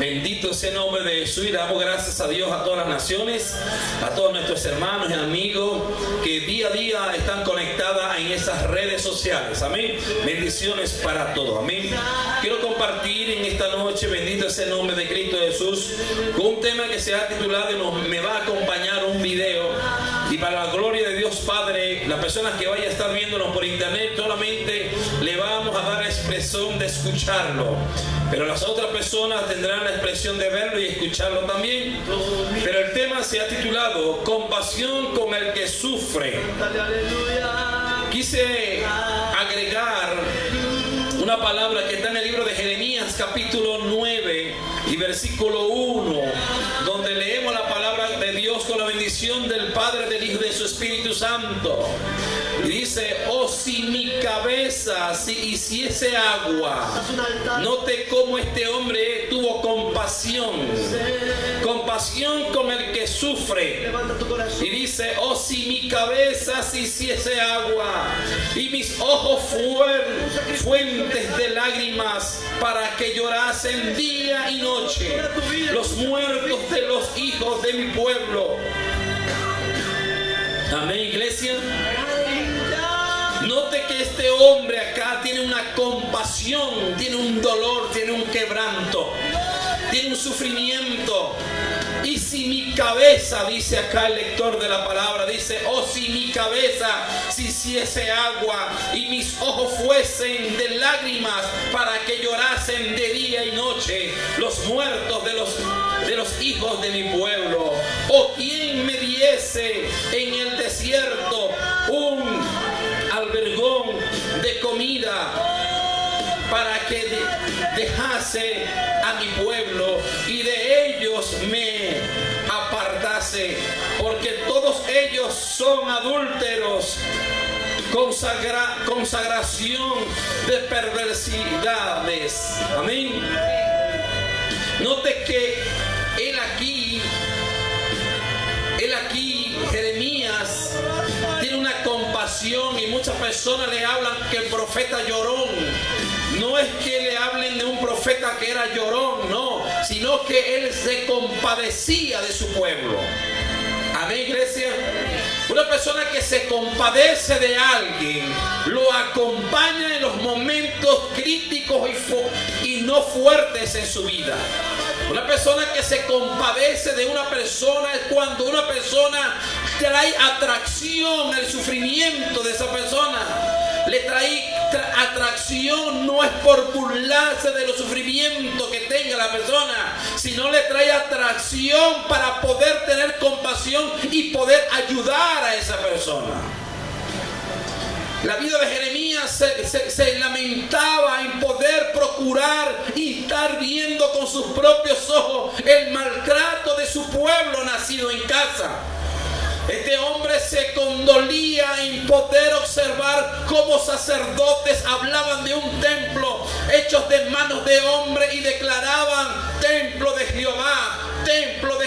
Bendito sea el nombre de Jesús y damos gracias a Dios, a todas las naciones, a todos nuestros hermanos y amigos que día a día están conectadas en esas redes sociales. Amén. Bendiciones para todos. Amén. Quiero compartir en esta noche, bendito sea el nombre de Cristo Jesús, con un tema que se ha titulado y me va a acompañar un video. Y para la gloria de Dios Padre, las personas que vayan a estar viéndonos por internet, solamente le vamos a dar la expresión de escucharlo. Pero las otras personas tendrán la expresión de verlo y escucharlo también. Pero el tema se ha titulado Compasión con el que sufre. Quise agregar una palabra que está en el libro de Jeremías capítulo 9 y versículo 1, donde leemos la palabra de Dios con la bendición del Padre, del Hijo y de su Espíritu Santo. Y dice: oh, si mi cabeza hiciese agua. Note cómo este hombre tuvo compasión con el que sufre. Y dice: oh, si mi cabeza se hiciese agua y mis ojos fuentes de lágrimas, para que llorasen día y noche los muertos de los hijos de mi pueblo. Amén, iglesia. Note que este hombre acá tiene una compasión, tiene un dolor, tiene un quebranto, tiene un sufrimiento. Y si mi cabeza, dice acá el lector de la palabra, dice: oh, si mi cabeza se hiciese agua y mis ojos fuesen de lágrimas, para que llorasen de día y noche los muertos de los hijos de mi pueblo. O quien me diese en el desierto un albergón de comida, para que dejase a mi pueblo y de ellos me apartase, porque todos ellos son adúlteros, consagración de perversidades. Amén. Note que él aquí, Jeremías, tiene una compasión, y muchas personas le hablan que el profeta llorón. No es que le hablen de un profeta que era llorón, no, sino que él se compadecía de su pueblo. Amén, iglesia. Una persona que se compadece de alguien lo acompaña en los momentos críticos y no fuertes en su vida. Una persona que se compadece de una persona es cuando una persona trae atracción al sufrimiento de esa persona. Le trae atracción, no es por burlarse de los sufrimientos que tenga la persona, sino le trae atracción para poder tener compasión y poder ayudar a esa persona. La vida de Jeremías se lamentaba en poder procurar y estar viendo con sus propios ojos el maltrato de su pueblo nacido en casa. Este hombre se condolía en poder observar cómo sacerdotes hablaban de un templo hechos de manos de hombre y declaraban: templo de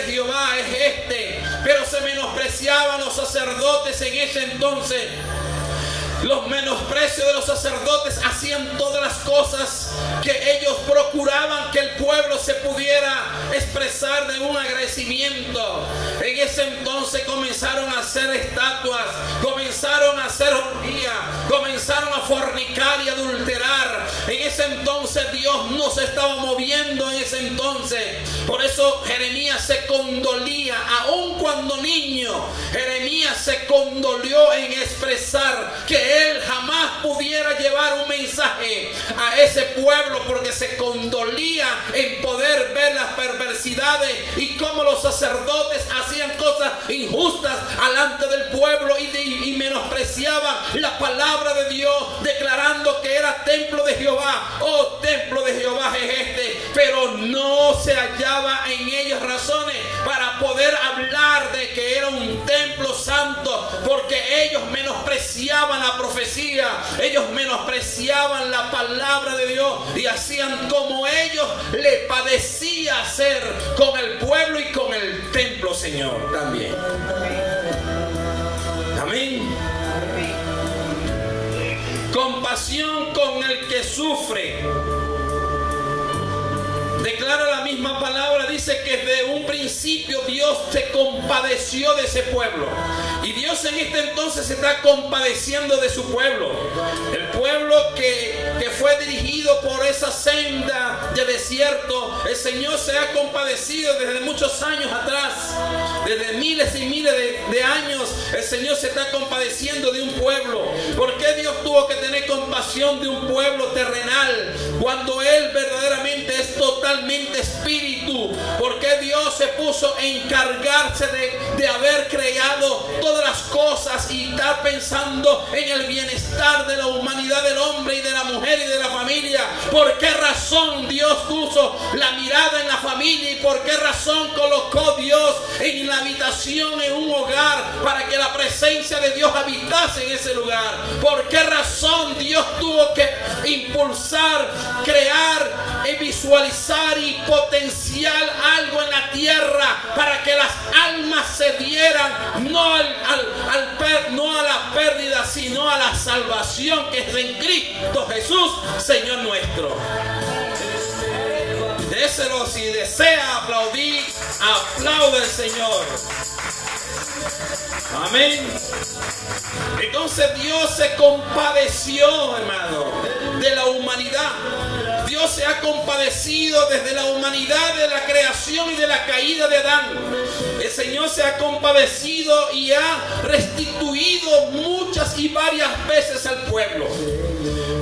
Jehová es este. Pero se menospreciaban los sacerdotes en ese entonces. Los menosprecios de los sacerdotes hacían todas las cosas que ellos procuraban que el pueblo se pudiera expresar de un agradecimiento. En ese entonces comenzaron a hacer estatuas, comenzaron a hacer orgía, comenzaron a fornicar y adulterar. En ese entonces Dios no se estaba moviendo en ese entonces. Por eso Jeremías se condolía, aun cuando niño. Jeremías se condolió en expresar que él jamás pudiera llevar un mensaje a ese pueblo, porque se condolía en poder ver las perversidades y cómo los sacerdotes hacían cosas injustas delante del pueblo y menospreciaban la palabra de Dios, declarando que era templo de Jehová. Oh, templo de Jehová es este. Pero no se hallaba en ellos razones para poder hablar de que era un templo santo, porque ellos menospreciaban la profecía, ellos menospreciaban la palabra de Dios y hacían como ellos le padecía hacer con el pueblo y con el templo, Señor, también. Amén. Compasión con el que sufre. Declara la misma palabra dice que desde un principio Dios se compadeció de ese pueblo. Y Dios en este entonces se está compadeciendo de su pueblo. El pueblo que fue dirigido por esa senda de desierto. El Señor se ha compadecido desde muchos años atrás. Desde miles y miles de años el Señor se está compadeciendo de un pueblo. ¿Por qué Dios tuvo que tener compasión de un pueblo terrenal cuando Él verdaderamente es totalmente espíritu? ¿Por qué Dios se puso a encargarse de haber creado todas las cosas y estar pensando en el bienestar de la humanidad, del hombre y de la mujer y de la familia? ¿Por qué razón Dios puso la mirada en la familia y por qué razón colocó Dios en la habitación, en un hogar, para que la presencia de Dios habitase en ese lugar? ¿Por qué razón Dios tuvo que impulsar, crear, visualizar y potenciar algo en la tierra para que las almas se dieran no a la pérdida, sino a la salvación que es en Cristo Jesús, Señor nuestro? Déselo, si desea aplaudir, aplaude al Señor. Amén. Entonces Dios se compadeció, hermano, de la humanidad. Dios se ha compadecido desde la humanidad, de la creación y de la caída de Adán. El Señor se ha compadecido y ha restituido muchas y varias veces al pueblo.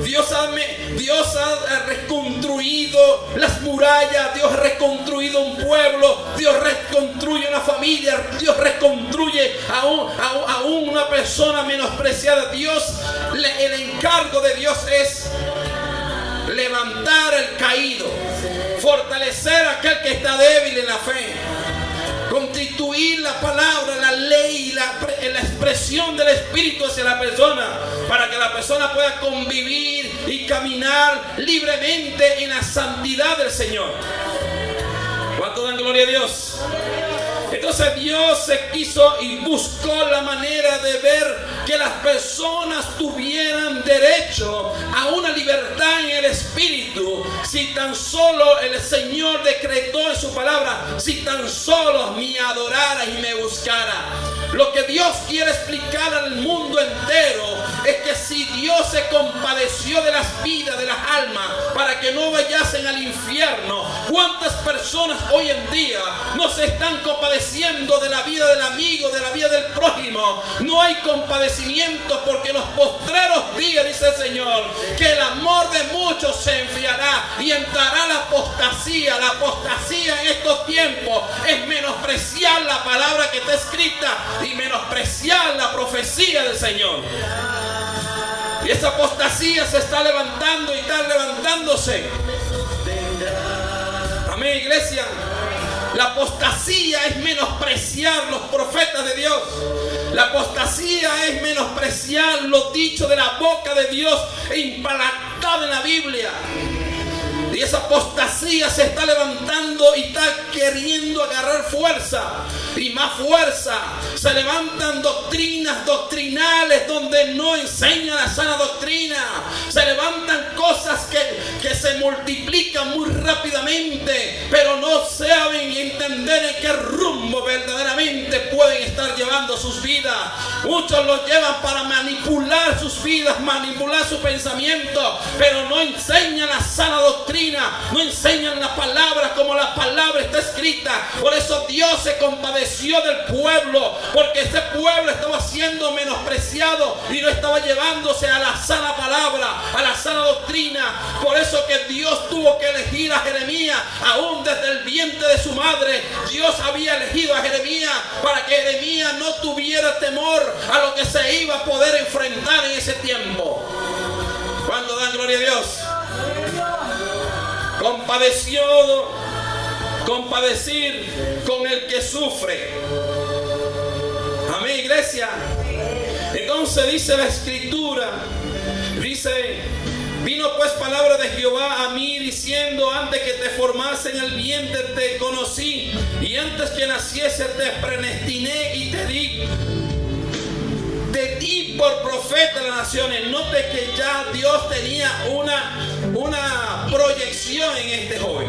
Dios ha reconstruido las murallas, Dios ha reconstruido un pueblo, Dios reconstruye una familia, Dios reconstruye a una persona menospreciada. El encargo de Dios es levantar al caído, fortalecer a aquel que está débil en la fe, constituir la palabra, la ley, la expresión del Espíritu hacia la persona, para que la persona pueda convivir y caminar libremente en la santidad del Señor. ¿Cuánto dan gloria a Dios? Entonces Dios se quiso y buscó la manera de ver que las personas tuvieran derecho a una libertad en el Espíritu, si tan solo el Señor decretó en su palabra, si tan solo me adorara y me buscara. Lo que Dios quiere explicar al mundo entero es que si Dios se compadeció de las vidas, de las almas, para que no vayasen al infierno, ¿cuántas personas hoy en día no se están compadeciendo de la vida del amigo, de la vida del prójimo? No hay compadecimiento, porque en los postreros días, dice el Señor, que el amor de muchos se enfriará y entrará la apostasía. La apostasía en estos tiempos es menospreciar la palabra que está escrita y menospreciar la profecía del Señor. Y esa apostasía se está levantando y está levantándose. Amén, iglesia. La apostasía es menospreciar los profetas de Dios. La apostasía es menospreciar los dichos de la boca de Dios e implantada en la Biblia. Y esa apostasía se está levantando y está queriendo agarrar fuerza y más fuerza. Se levantan doctrinales donde no enseñan la sana doctrina. Se levantan cosas que se multiplican muy rápidamente, pero no saben entender en qué rumbo verdaderamente pueden estar llevando sus vidas. Muchos los llevan para manipular sus vidas, manipular su pensamiento, pero no enseñan la sana doctrina. No enseñan la palabra como la palabra está escrita. Por eso Dios se compadeció del pueblo, porque ese pueblo estaba siendo menospreciado y no estaba llevándose a la sana palabra, a la sana doctrina. Por eso que Dios tuvo que elegir a Jeremías. Aún desde el vientre de su madre, Dios había elegido a Jeremías para que Jeremías no tuviera temor a lo que se iba a poder enfrentar en ese tiempo. ¿Cuándo dan gloria a Dios? Compadecer con el que sufre. Amén, iglesia. Entonces dice la Escritura, dice: vino pues palabra de Jehová a mí diciendo: antes que te formase en el vientre te conocí, y antes que naciese te predestiné y te di de ti por profeta de las naciones. Note que ya Dios tenía una proyección en este joven.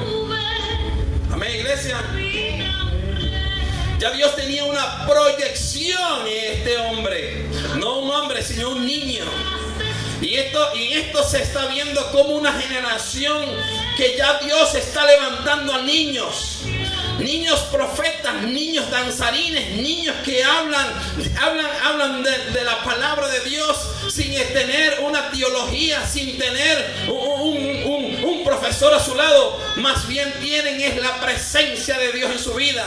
Ya Dios tenía una proyección en este hombre. No un hombre, sino un niño. Y en esto se está viendo como una generación que ya Dios está levantando a niños. Niños profetas, niños danzarines, niños que hablan de la palabra de Dios sin tener una teología, sin tener un profesor a su lado. Más bien tienen es la presencia de Dios en su vida.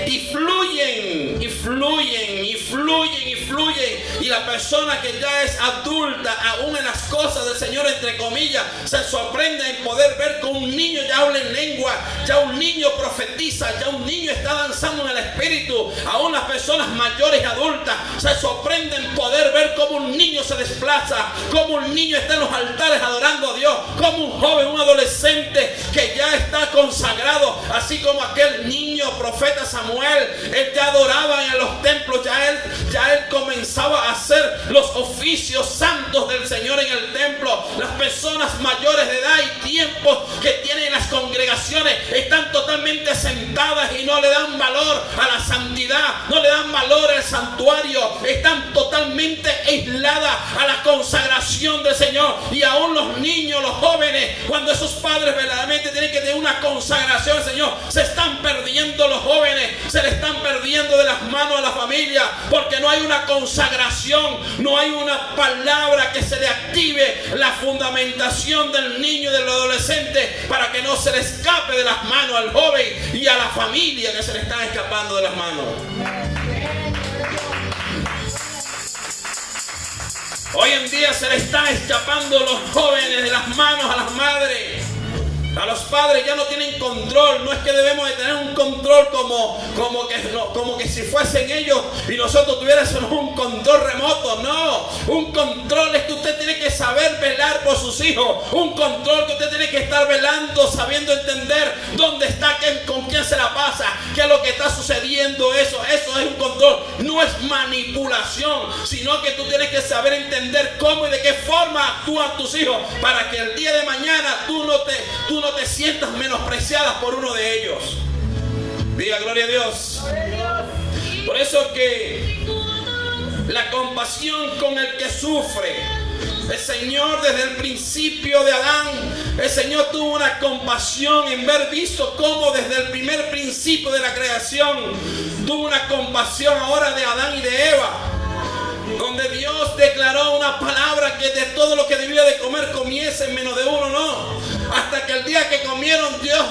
Y fluyen, y fluyen, y fluyen, y fluyen. Y la persona que ya es adulta, aún en las cosas del Señor, entre comillas, se sorprende en poder ver que un niño ya habla en lengua, ya un niño profetiza, ya un niño está danzando en el Espíritu. Aún las personas mayores y adultas se sorprenden poder ver cómo un niño se desplaza, cómo un niño está en los altares adorando a Dios, como un joven, un adolescente que ya está consagrado, así como aquel niño profeta Samuel. Él ya adoraba en los templos, ya él comenzaba a hacer los oficios santos del Señor en el templo. Las personas mayores de edad y tiempos que tienen las congregaciones están totalmente sentadas y no le dan valor a la santidad, no le dan valor al santuario, están totalmente aisladas a la consagración del Señor. Y aún los niños, los jóvenes, cuando esos padres verdaderamente tienen que tener una consagración al Señor, se están perdiendo los jóvenes, se le están perdiendo de las manos a la familia, porque no hay una consagración, no hay una palabra que se le active la fundamentación del niño y del adolescente para que no se le escape de las manos al joven y a la familia que se le están escapando de las manos. Hoy en día se le están escapando los jóvenes de las manos a las madres. A los padres ya no tienen control. No es que debemos de tener un control como que si fuesen ellos y nosotros tuviéramos un control remoto. No, un control es que usted tiene que saber velar por sus hijos. Un control que usted tiene que estar velando, sabiendo entender dónde está, con quién se la pasa, qué es lo que está sucediendo. Eso es un control. No es manipulación, sino que tú tienes que saber entender cómo y de qué forma actúan tus hijos, para que el día de mañana tú no te sientas menospreciada por uno de ellos. Diga gloria a Dios. Por eso que la compasión con el que sufre, el Señor desde el principio de Adán, el Señor tuvo una compasión en ver visto cómo desde el primer principio de la creación tuvo una compasión ahora de Adán y de Eva, donde Dios declaró una palabra que de todo lo que debía de comer comiesen menos de uno, no. Hasta que el día que comieron, Dios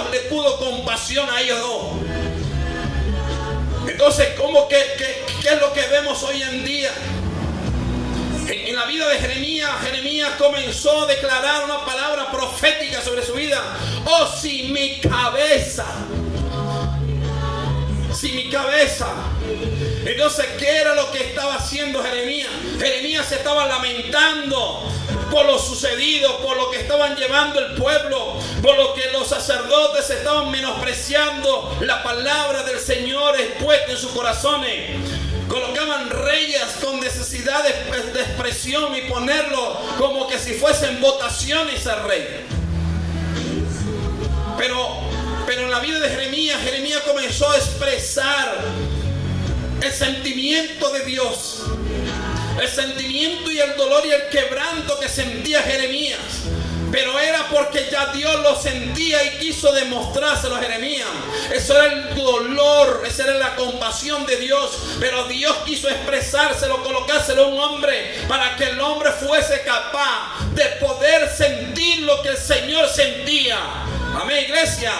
le pudo compasión a ellos dos. Entonces, ¿qué es lo que vemos hoy en día? En la vida de Jeremías comenzó a declarar una palabra profética sobre su vida. Oh, si mi cabeza. Entonces, ¿qué era lo que estaba haciendo Jeremías? Jeremías se estaba lamentando por lo sucedido, por lo que estaban llevando el pueblo, por lo que los sacerdotes estaban menospreciando la palabra del Señor expuesta en sus corazones. Colocaban reyes con necesidad de expresión y ponerlo como que si fuesen votaciones al rey. Pero en la vida de Jeremías comenzó a expresar el sentimiento de Dios, el sentimiento y el dolor y el quebranto que sentía Jeremías. Pero era porque ya Dios lo sentía y quiso demostrárselo a Jeremías. Eso era el dolor, esa era la compasión de Dios. Pero Dios quiso expresárselo, colocárselo a un hombre, para que el hombre fuese capaz de poder sentir lo que el Señor sentía. Amén, iglesia.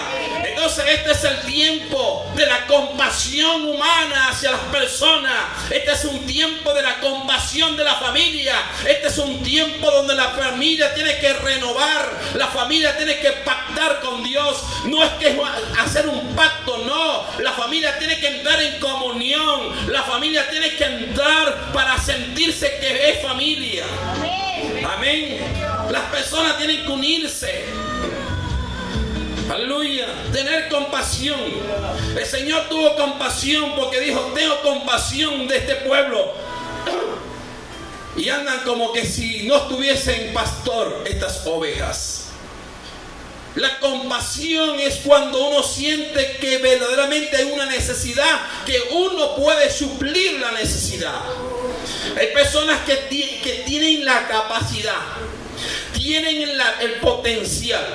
Entonces este es el tiempo de la compasión humana hacia las personas. Este es un tiempo de la compasión de la familia. Este es un tiempo donde la familia tiene que renovar. La familia tiene que pactar con Dios. No es que hacer un pacto, no. La familia tiene que entrar en comunión. La familia tiene que entrar para sentirse que es familia. Amén. Las personas tienen que unirse. Aleluya, tener compasión. El Señor tuvo compasión porque dijo: tengo compasión de este pueblo. Y andan como que si no tuviesen pastor estas ovejas. La compasión es cuando uno siente que verdaderamente hay una necesidad, que uno puede suplir la necesidad. Hay personas que tienen la capacidad, tienen el potencial,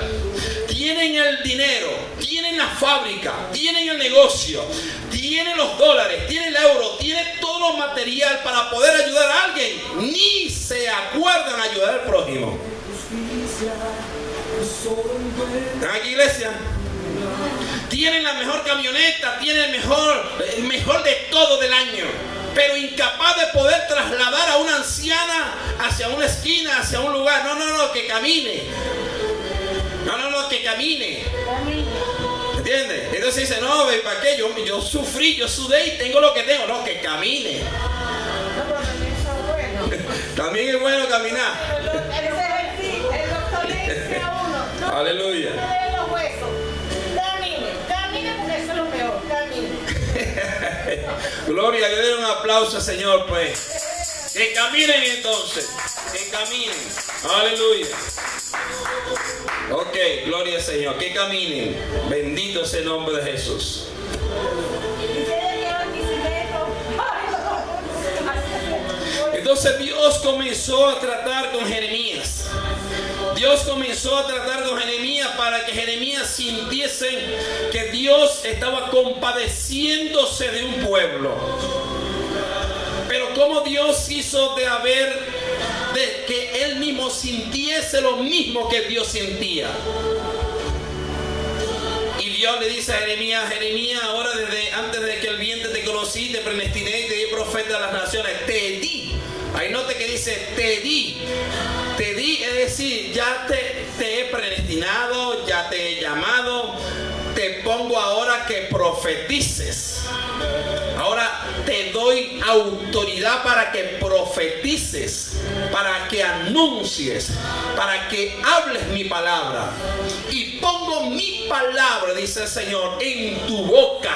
tienen el dinero, tienen la fábrica, tienen el negocio, tienen los dólares, tienen el euro, tienen todo lo material para poder ayudar a alguien. Ni se acuerdan ayudar al prójimo. ¿Están aquí, iglesia? Tienen la mejor camioneta, tienen el mejor de todo del año, pero incapaz de poder trasladar a una anciana hacia una esquina, hacia un lugar. No, que camine. No, que camine. ¿Entiendes? Entonces dice, no, ¿para qué? Yo sufrí, yo sudé y tengo lo que tengo. No, que camine. También es bueno caminar. El doctor le dice a uno, no, aleluya. No los huesos. Camine porque eso es lo peor. Camine. Gloria, le den un aplauso al Señor, pues. Que caminen entonces. Que caminen. Aleluya. Ok, gloria al Señor. Que caminen. Bendito sea el nombre de Jesús. Entonces Dios comenzó a tratar con Jeremías. Dios comenzó a tratar con Jeremías para que Jeremías sintiese que Dios estaba compadeciéndose de un pueblo. Pero como Dios hizo de que él mismo sintiese lo mismo que Dios sentía. Y Dios le dice a Jeremías, ahora antes de que el vientre te conocí, te predestiné y te di profeta de las naciones, te di. Ahí note que dice, te di, es decir, ya te he predestinado, ya te he llamado, te pongo ahora que profetices. Ahora te doy autoridad para que profetices, para que anuncies, para que hables mi palabra. Y pongo mi palabra, dice el Señor, en tu boca.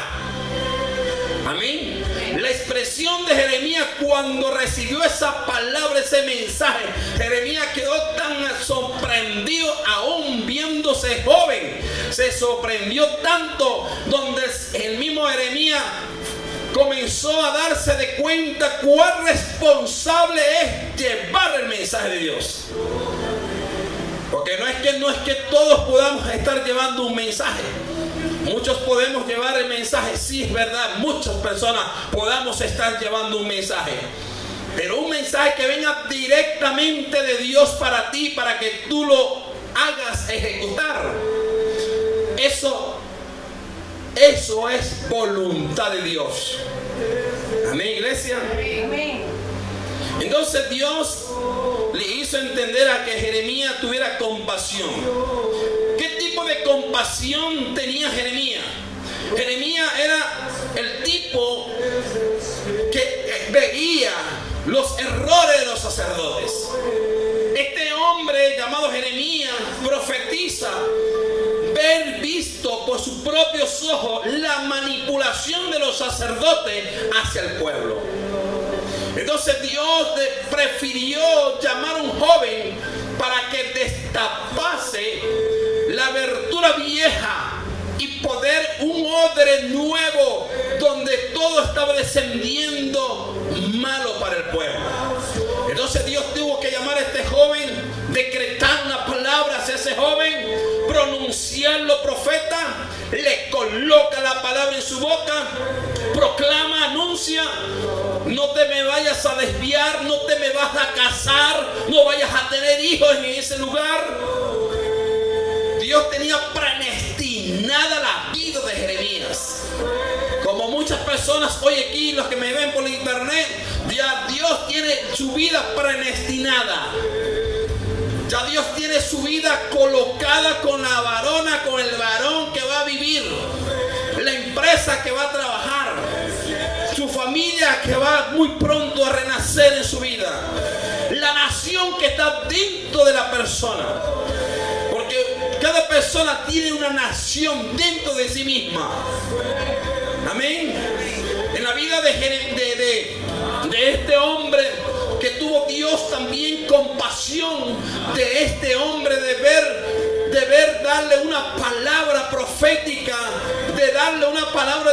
Amén. La expresión de Jeremías cuando recibió esa palabra, ese mensaje, Jeremías quedó tan sorprendido, aún viéndose joven. Se sorprendió tanto, donde el mismo Jeremías comenzó a darse de cuenta cuán responsable es llevar el mensaje de Dios. Porque no es que todos podamos estar llevando un mensaje. Muchos podemos llevar el mensaje, sí, es verdad, muchas personas podamos estar llevando un mensaje. Pero un mensaje que venga directamente de Dios para ti, para que tú lo hagas ejecutar. Eso es voluntad de Dios. Amén, iglesia. Amén. Entonces Dios le hizo entender a que Jeremías tuviera compasión. ¿Qué tipo de compasión tenía Jeremías? Jeremías era el tipo que veía los errores de los sacerdotes. Este hombre llamado Jeremías profetiza ver visto por sus propios ojos la manipulación de los sacerdotes hacia el pueblo. Entonces Dios prefirió llamar a un joven para que destapase la abertura vieja y poder un odre nuevo donde todo estaba descendiendo malo para el pueblo. Entonces Dios tuvo que llamar a este joven, decretar una palabra hacia ese joven, pronunciarlo profeta, le coloca la palabra en su boca, proclama, anuncia, no te me vayas a desviar, no te me vas a casar, no vayas a tener hijos en ese lugar. Dios tenía predestinada la vida de Jeremías. Como muchas personas hoy aquí, los que me ven por internet, ya Dios tiene su vida predestinada. Ya Dios tiene su vida colocada con la varona, con el varón que va a vivir, la empresa que va a trabajar, su familia que va muy pronto a renacer en su vida, la nación que está dentro de la persona. Porque cada persona tiene una nación dentro de sí misma. Amén. En la vida de este hombre, que tuvo Dios también compasión de este hombre, de ver de ver darle una palabra profética, de darle una palabra